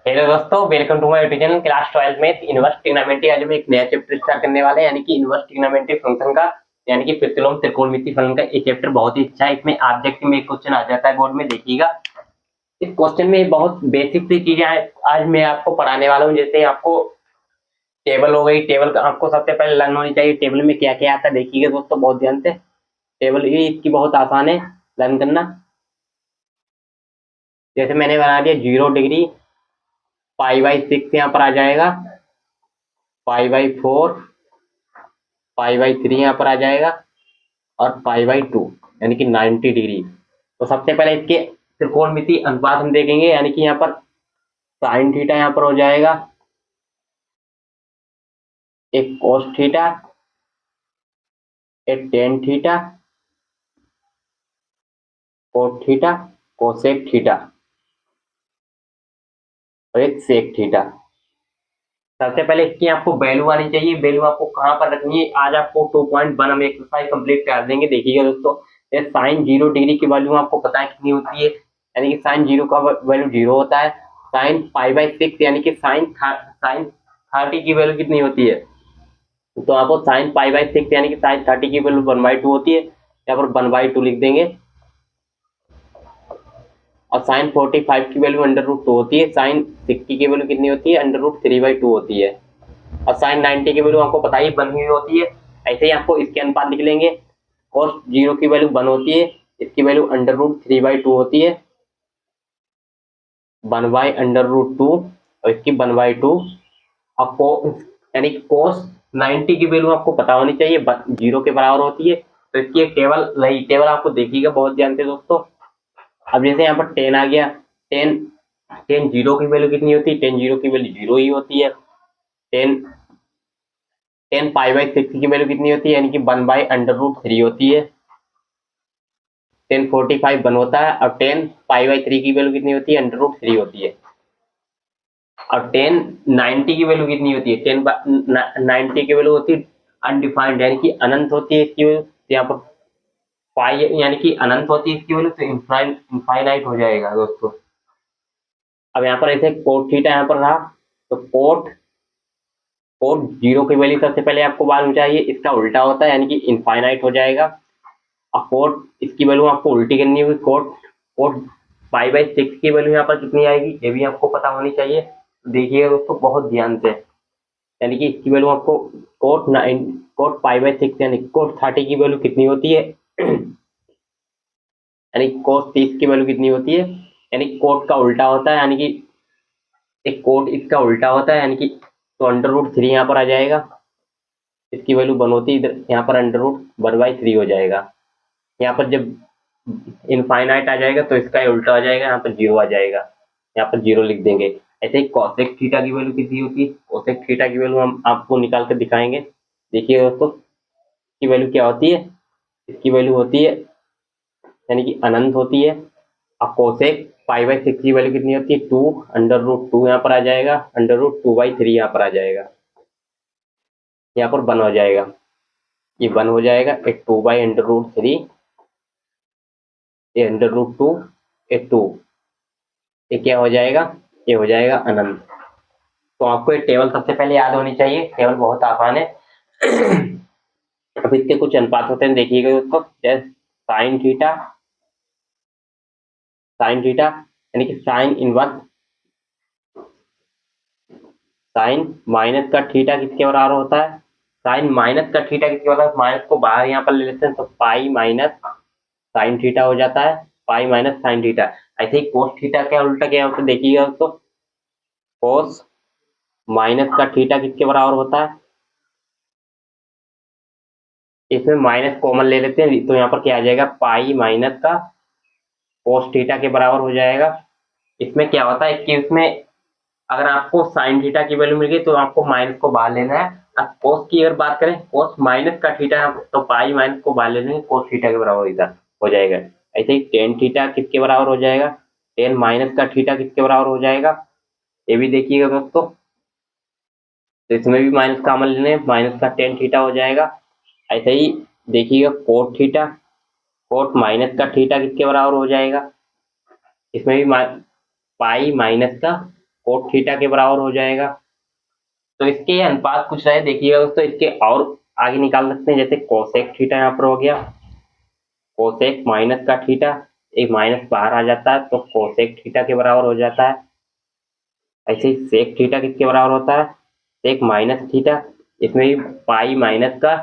Hello दोस्तों, welcome to my YouTube channel class 12 में inverse trigonometry. आज हम एक नया चैप्टर स्टार्ट करने वाले हैं, यानी कि इनवर्स ट्रिग्नोमेट्री फंक्शन का, यानी कि प्रतिलोम त्रिकोणमिति फलन का। ये चैप्टर बहुत ही अच्छा है। इसमें ऑब्जेक्ट में एक क्वेश्चन आ जाता है बोर्ड में, देखिएगा। इस क्वेश्चन में बहुत बेसिक सी चीजें आज मैं आपको पढ़ाने वाला हूँ। जैसे आपको टेबल हो गई, टेबल आपको सबसे पहले लर्न होनी चाहिए। टेबल में क्या क्या आता है देखिएगा दोस्तों, बहुत ध्यान से। टेबल ये इसकी बहुत आसान है लर्न करना। जैसे मैंने बना दिया 0 डिग्री, π/6 यहाँ पर आ जाएगा, π/4, π/3 यहाँ पर आ जाएगा, और π/2 यानी कि 90 डिग्री। तो सबसे पहले इसके त्रिकोणमिति अनुपात हम देखेंगे, यानी कि यहाँ पर साइन थीटा यहाँ पर हो जाएगा, एक कोस थीटा, एक tan theta, cot theta, cosec theta, और एक सेक थीटा। सबसे पहले इसकी आपको वैल्यू आनी चाहिए। वैल्यू आपको कहाँ पर रखनी है, आज आपको 2.1 हम एक्सरसाइज कंप्लीट कर देंगे। देखिएगा दोस्तों, साइन 0 डिग्री की वैल्यू आपको पता है कितनी होती है, यानी कि साइन 0 का वैल्यू 0 होता है। साइन π/6 यानी कि साइन 30 की वैल्यू कितनी होती है, तो आपको साइन π/6 यानी कि साइन 30 की वैल्यू 1/2 होती है। यहाँ पर 1/2 लिख देंगे। और साइन 45 की वैल्यू √2 होती है। साइन 60 की वैल्यू कितनी होती है, √3/2 होती है। और साइन 90 की वैल्यू आपको पता ही बनी हुई होती है। ऐसे ही आपको इसके अनुपात लिख लेंगे। cos 0 की वैल्यू 1 होती है, इसकी वैल्यू √3/2 होती है, 1/√2, और इसकी 1/2। आपको यानी cos 90 की वैल्यू आपको पता होनी चाहिए, 0 के बराबर होती है। तो इसकी एक टेबल रही, टेबल आपको देखिएगा बहुत ध्यान से दोस्तों। अब जैसे यहाँ पर 10 आ गया, 10 10 0 की वैल्यू कितनी होती है, 10 0 की वैल्यू 0 ही होती है। 10 10 π/6 की वैल्यू कितनी होती है, यानी कि 1/√3 होती है। 10 45 1 होता है, और 10 π/3 की वैल्यू कितनी होती है, √3 होती है। और 10 90 की वैल्यू कितनी होती है, 10 90 की वैल्यू होती है अनडिफाइंड, यानी कि अनंत होती है इसकी वैल्यू। यहाँ पर पाई यानी कि अनंत होती है इसकी वैल्यू, तो इनफाइनाइट हो जाएगा दोस्तों। अब यहाँ पर ऐसे कोट थीटा यहाँ पर रहा, तो कोट कोट 0 की वैल्यू सबसे पहले आपको मालूम चाहिए, इसका उल्टा होता है, यानी कि इनफाइनाइट हो जाएगा। और कोट इसकी वैल्यू आपको उल्टी करनी होगी। कोट कोट π/6 की वैल्यू यहाँ पर कितनी आएगी, ये भी आपको पता होनी चाहिए। देखिएगा दोस्तों बहुत ध्यान से, यानी कि इसकी वैल्यू आपको कोट π/6 यानी कोट 30 की वैल्यू कितनी होती है, यानी कोट 30 की वैल्यू कितनी होती है, यानी कोट का उल्टा होता है, यानी कि एक कोट इसका उल्टा होता है, यानी कि तो √3 यहाँ पर आ जाएगा। इसकी वैल्यू 1 होती है, इधर यहाँ पर √1/3 हो जाएगा। यहाँ पर जब इनफाइनाइट आ जाएगा तो इसका उल्टा हो जाएगा, यहाँ पर 0 आ जाएगा, यहाँ पर 0 लिख देंगे। ऐसे ही कोसेक थीटा की वैल्यू कितनी होती है, कोसेक थीटा की वैल्यू हम आपको निकाल कर दिखाएंगे। देखिए दोस्तों, इसकी वैल्यू क्या होती है, इसकी वैल्यू होती है यानी कि अनंत होती है। अब कोसेक π/6 की वैल्यू कितनी होती है, 2 यहाँ पर आ जाएगा, √2/3 यहाँ पर आ जाएगा, यहाँ पर 1 हो जाएगा, ये 1 हो जाएगा, एक 2/√3, ये √2, एक 2, ये क्या हो जाएगा, ये हो जाएगा अनंत। तो आपको ये टेबल सबसे पहले याद होनी चाहिए, टेबल बहुत आसान है। अब इसके कुछ अनुपात होते हैं, देखिएगा दोस्तों। जैसे साइन थीटा यानी कि साइन इनवर्स, साइन माइनस का थीटा किसके बराबर होता है, साइन माइनस का थीटा किसके बराबर, माइनस को बाहर यहाँ पर ले लेते हैं, तो पाई माइनस साइन थीटा हो जाता है, पाई माइनस साइन थीटा। ऐसे ही कोस थीटा क्या उल्टा क्या होता है, देखिएगा दोस्तों। कोस माइनस का थीटा किसके बराबर होता है, इसमें माइनस कॉमन ले लेते हैं, तो यहाँ पर क्या आ जाएगा, पाई माइनस का कोस थीटा के बराबर हो जाएगा। इसमें क्या होता है कि इसमें अगर आपको साइन थीटा की वैल्यू मिल गई तो आपको माइनस को बाहर लेना है। अब कोस की अगर बात करें, कोस माइनस का थीटा, तो पाई माइनस को बाहर ले लेंगे, कोस थीटा के बराबर इधर हो जाएगा। ऐसे ही टेन थीटा किसके बराबर हो जाएगा, टेन माइनस का थीटा किसके बराबर हो जाएगा, ये भी देखिएगा दोस्तों। तो इसमें भी माइनस कॉमन लेने, माइनस का टेन थीटा हो जाएगा। ऐसे ही देखिएगा कोट थीटा, कोट माइनस का थीटा किसके बराबर हो जाएगा, इसमें भी पाई माइनस का कोट थीटा के बराबर हो जाएगा। तो इसके अनुपात कुछ रहे देखिएगा दोस्तों, इसके और आगे निकाल सकते हैं, जैसे कोसेक थीटा यहाँ पर हो गया, कोसेक माइनस का थीटा, एक माइनस बाहर आ जाता है तो कोसेक थीटा के बराबर हो जाता है। ऐसे ही सेक थीटा किसके बराबर होता है, सेक माइनस थीटा, इसमें भी पाई माइनस का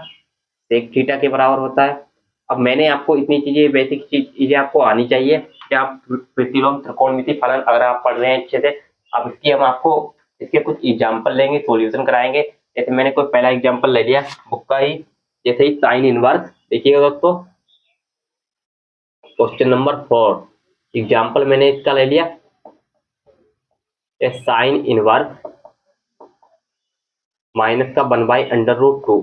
सेक थीटा के बराबर होता है। अब मैंने आपको इतनी चीजें, बेसिक चीजें आपको आनी चाहिए कि आप प्रतिलोम त्रिकोणमिति फलन अगर आप पढ़ रहे हैं अच्छे से, अब इसकी हम आपको इसके कुछ एग्जाम्पल लेंगे, सॉल्यूशन कराएंगे। जैसे मैंने कोई पहला एग्जाम्पल ले लिया बुक का ही, जैसे ही साइन इनवर्स, देखिएगा दोस्तों क्वेश्चन नंबर 4, एग्जाम्पल मैंने इसका ले लिया, साइन इनवर्स माइनस का 1/√2,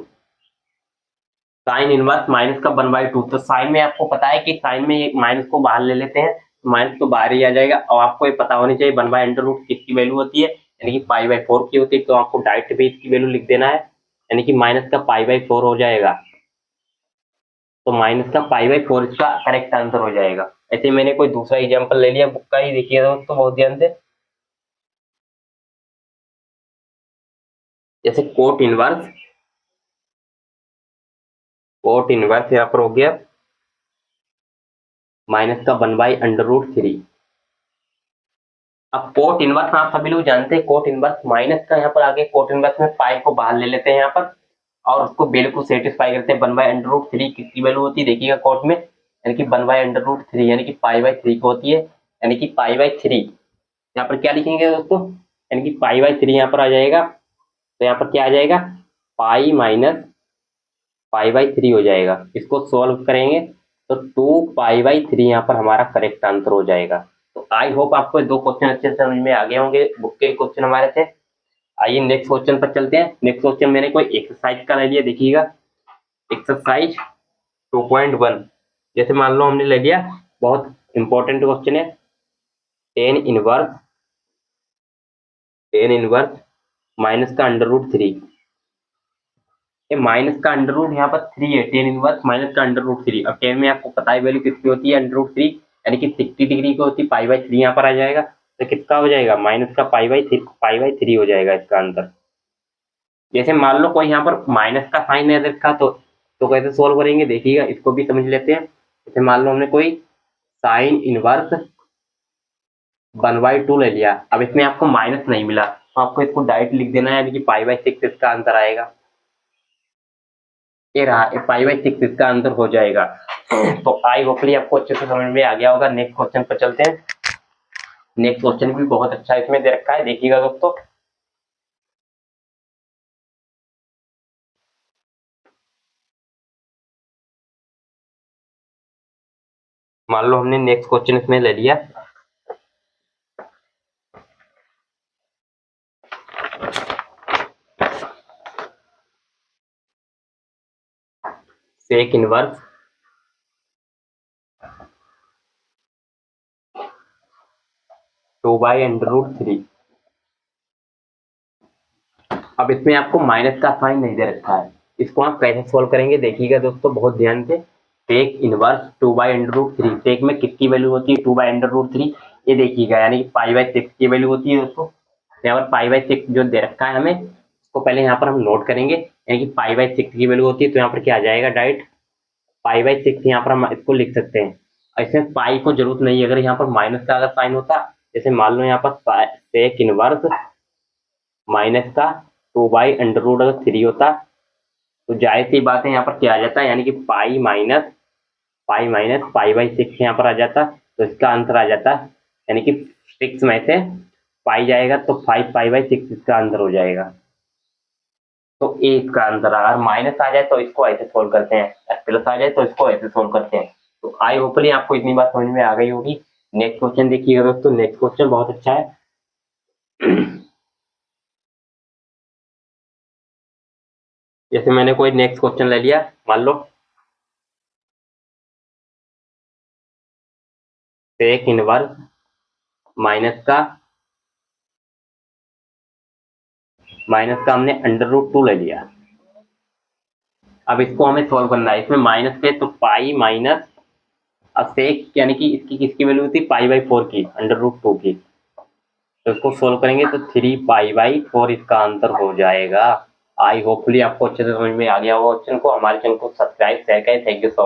साइन इनवर्स माइनस का 1/2। तो साइन में आपको पता है कि साइन में माइनस को बाहर ले लेते हैं, माइनस तो बाहर ही आ जाएगा। और आपको ये पता होनी चाहिए 1/√2 किसकी वैल्यू होती है, यानी कि π/4 की होती है। तो आपको डायरेक्ट भी इसकी वैल्यू लिख देना है, यानी कि माइनस का π/4 हो जाएगा। तो माइनस का π/4 इसका करेक्ट आंसर हो जाएगा। ऐसे मैंने कोई दूसरा एग्जाम्पल ले लिया बुक का ही, देखिए दोस्तों बहुत ध्यान से, जैसे कोट इनवर्स, कोट इनवर्स यहाँ पर हो गया माइनस का 1/√3। अब कोट इनवर्स आप सभी लोग जानते हैं, कोट इनवर्स माइनस का यहाँ पर आगे कोट इनवर्स में पाई को बाहर ले लेते हैं यहाँ पर, और उसको वैल्यू को सेटिस्फाई करते हैं। 1/√3 किसकी वैल्यू होती है, देखिएगा कोट में, यानी कि 1/√3 यानी कि π/3 को होती है, यानी कि π/3। यहाँ पर क्या लिखेंगे दोस्तों, यानी कि π/3 यहाँ पर आ जाएगा। तो यहाँ पर क्या आ जाएगा, पाई माइनस π/3 हो जाएगा। इसको सॉल्व करेंगे तो 2π/3 यहाँ पर हमारा करेक्ट आंसर हो जाएगा। तो आई होप आपको दो क्वेश्चन अच्छे से समझ में आ गए होंगे, बुक के क्वेश्चन हमारे थे। आइए नेक्स्ट क्वेश्चन पर चलते हैं। नेक्स्ट क्वेश्चन मैंने कोई एक्सरसाइज का ले लिया, देखिएगा एक्सरसाइज 2.1। जैसे मान लो हमने ले लिया, बहुत इंपॉर्टेंट क्वेश्चन है, टेन इनवर्स माइनस का √3। ये माइनस का अंडर यहाँ पर 3 है, टेन इनवर्स माइनस का √3। अब टेन में आपको पता है वैल्यू कितनी होती है, √3, यानी कि 60 डिग्री की होती है, π/3 यहाँ पर आ जाएगा। तो कितना हो जाएगा, माइनस का π/3 हो जाएगा इसका आंसर। जैसे मान लो कोई यहाँ पर माइनस का साइन है रखा, तो कैसे सोल्व करेंगे, देखिएगा इसको भी समझ लेते हैं। जैसे मान लो हमने कोई साइन इनवर्स 1/2 ले लिया, अब इसमें आपको माइनस नहीं मिला तो आपको इसको डायरेक्ट लिख देना है, यानी कि π/6 इसका आंसर आएगा। ये रहा, π/6 इसका आंसर हो जाएगा। तो आई होपली आपको अच्छे से समझ में आ गया होगा। नेक्स्ट क्वेश्चन पर चलते हैं। नेक्स्ट क्वेश्चन भी बहुत अच्छा इसमें दे रखा है, देखिएगा दोस्तों। मान लो हमने नेक्स्ट क्वेश्चन इसमें ले लिया, सेक इनवर्स टू बाई √3। अब इसमें आपको माइनस का साइन नहीं दे रखा है, इसको आप कैसे सोल्व करेंगे, देखिएगा दोस्तों बहुत ध्यान से। सेक इनवर्स 2/√3, सेक में किसकी वैल्यू होती है, 2/√3, ये देखिएगा, यानी कि π/6 की वैल्यू होती है दोस्तों। यहाँ पर π/6 जो दे रखा है हमें, उसको पहले यहाँ पर हम नोट करेंगे, यानी कि π/6 की वैल्यू होती है। तो यहाँ पर क्या आ जाएगा, डायरेक्ट π/6 यहाँ पर हम इसको लिख सकते हैं। इसमें पाई को जरूरत नहीं है, अगर यहाँ पर माइनस का अगर साइन होता, जैसे मान लो यहाँ पर सेक इनवर्स माइनस का 2/√3 होता, तो जाहिर सी बात है यहाँ पर क्या आ जाता है, यानी कि पाई माइनस π/6 यहाँ पर आ जाता, तो इसका आंसर आ जाता, यानी कि 6 में से पाई जाएगा तो 5π/6 इसका आंसर हो जाएगा। तो ए इसका आंसर है। अगर माइनस आ जाए तो इसको ऐसे सोल्व करते हैं, प्लस आ जाए तो इसको ऐसे सोल्व करते हैं। तो आई होपली आपको इतनी बात समझ में आ गई होगी। नेक्स्ट क्वेश्चन देखिएगा दोस्तों, नेक्स्ट क्वेश्चन बहुत अच्छा है। जैसे मैंने कोई नेक्स्ट क्वेश्चन ले लिया, मान लो सेक इनवर्स माइनस का हमने √2 ले लिया। अब इसको हमें सोल्व करना है, इसमें माइनस पे तो पाई माइनस, अब सेक यानी कि इसकी किसकी वैल्यू थी, π/4 की, √2 की। तो इसको सोल्व करेंगे तो 3 पाई/4 इसका आंसर हो जाएगा। आई होपफुली आपको अच्छे से समझ में आ गया होगा। चैनल को हमारे चैनल को सब्सक्राइब शेयर करें। Thank you so much.